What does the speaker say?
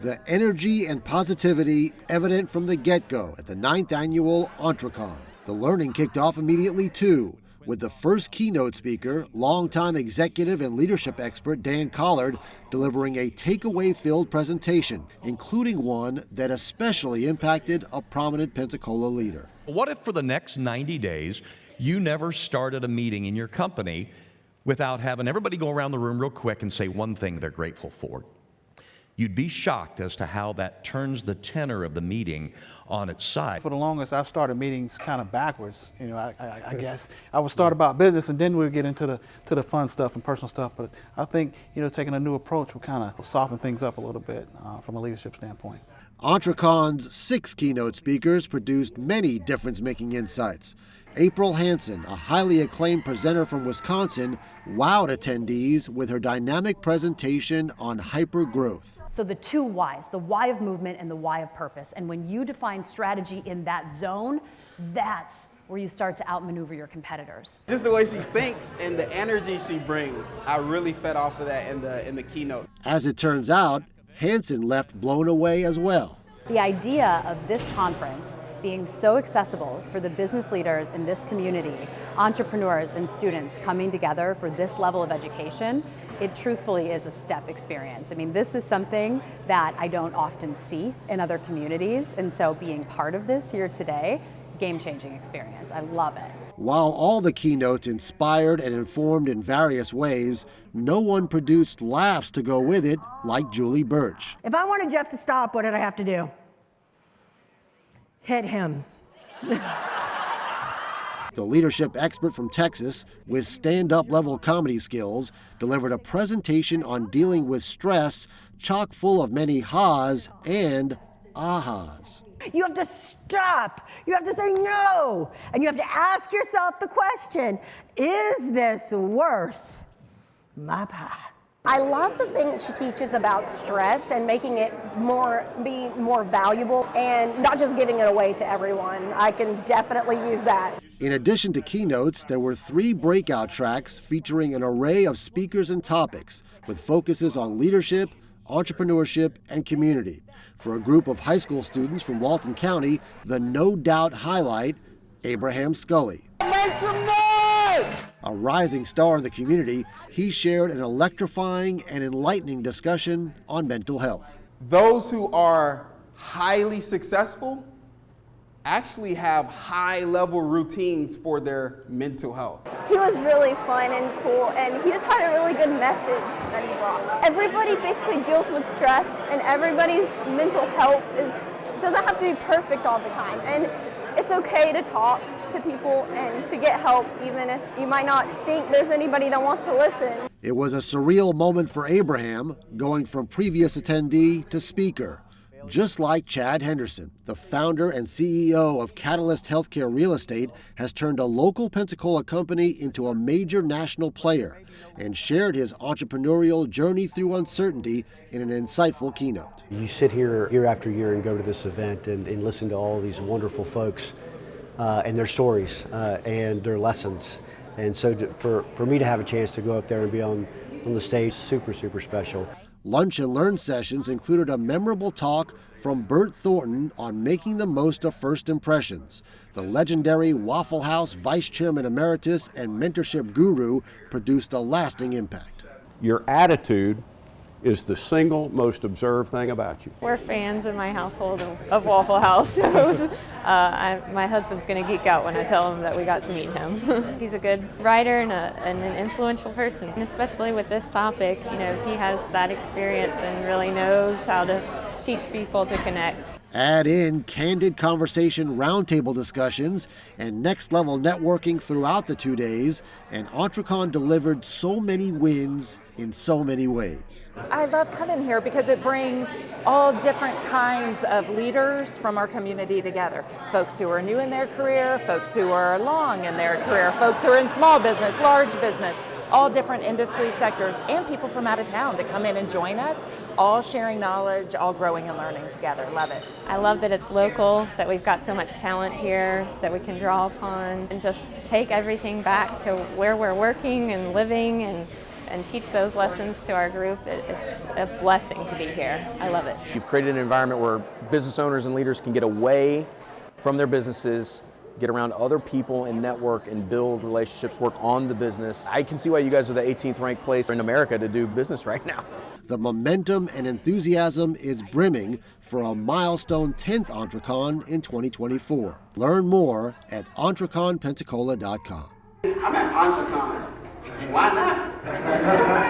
The energy and positivity evident from the get-go at the 9th annual EntreCon. The learning kicked off immediately too, with the first keynote speaker, longtime executive and leadership expert Dan Collard, delivering a takeaway-filled presentation, including one that especially impacted a prominent Pensacola leader. What if for the next 90 days, you never started a meeting in your company without having everybody go around the room real quick and say one thing they're grateful for? You'd be shocked as to how that turns the tenor of the meeting on its side. For the longest, I've started meetings kind of backwards. You know, I guess I would start about business and then we'll get into the fun stuff and personal stuff. But I think, you know, taking a new approach will kind of soften things up a little bit from a leadership standpoint. EntreCon's 6 keynote speakers produced many difference-making insights. April Hansen, a highly acclaimed presenter from Wisconsin, wowed attendees with her dynamic presentation on hypergrowth. So the 2 whys, the why of movement and the why of purpose. And when you define strategy in that zone, that's where you start to outmaneuver your competitors. Just the way she thinks and the energy she brings, I really fed off of that in the keynote. As it turns out, Hansen left blown away as well. The idea of this conference being so accessible for the business leaders in this community, entrepreneurs and students coming together for this level of education, it truthfully is a step experience. I mean, this is something that I don't often see in other communities, and so being part of this here today, game-changing experience. I love it. While all the keynotes inspired and informed in various ways, no one produced laughs to go with it like Julie Birch. If I wanted Jeff to stop, what did I have to do? Hit him. The leadership expert from Texas, with stand-up level comedy skills, delivered a presentation on dealing with stress chock full of many ha's and ahas. You have to stop. You have to say no. And you have to ask yourself the question, is this worth my pie? I love the thing that she teaches about stress and making it be more valuable and not just giving it away to everyone. I can definitely use that. In addition to keynotes, there were 3 breakout tracks featuring an array of speakers and topics with focuses on leadership, entrepreneurship, and community. For a group of high school students from Walton County, the no doubt highlight, Abraham Scully. Make some noise! A rising star in the community, he shared an electrifying and enlightening discussion on mental health. Those who are highly successful actually have high-level routines for their mental health. He was really fun and cool, and he just had a really good message that he brought. Everybody basically deals with stress, and everybody's mental health doesn't have to be perfect all the time. And it's okay to talk to people and to get help, even if you might not think there's anybody that wants to listen. It was a surreal moment for Abraham, going from previous attendee to speaker. Just like Chad Henderson, the founder and CEO of Catalyst Healthcare Real Estate, has turned a local Pensacola company into a major national player and shared his entrepreneurial journey through uncertainty in an insightful keynote. You sit here year after year and go to this event and listen to all these wonderful folks and their stories and their lessons. And so for me to have a chance to go up there and be on the stage, super, super special. Lunch and learn sessions included a memorable talk from Bert Thornton on making the most of first impressions. The legendary Waffle House Vice Chairman Emeritus and mentorship guru produced a lasting impact. Your attitude is the single most observed thing about you. We're fans in my household of Waffle House. So my husband's going to geek out when I tell him that we got to meet him. He's a good writer and an influential person, and especially with this topic, you know, he has that experience and really knows how to teach people to connect. Add in candid conversation roundtable discussions and next-level networking throughout the 2 days, and EntreCon delivered so many wins in so many ways. I love coming here because it brings all different kinds of leaders from our community together. Folks who are new in their career, folks who are long in their career, folks who are in small business, large business, all different industry sectors, and people from out of town to come in and join us, all sharing knowledge, all growing and learning together. Love it. I love that it's local, that we've got so much talent here that we can draw upon and just take everything back to where we're working and living and and teach those lessons to our group. It's a blessing to be here. I love it. You've created an environment where business owners and leaders can get away from their businesses, get around other people and network and build relationships, work on the business. I can see why you guys are the 18th ranked place in America to do business right now. The momentum and enthusiasm is brimming for a milestone 10th EntreCon in 2024. Learn more at entreconpensacola.com. I'm at EntreCon. Why not?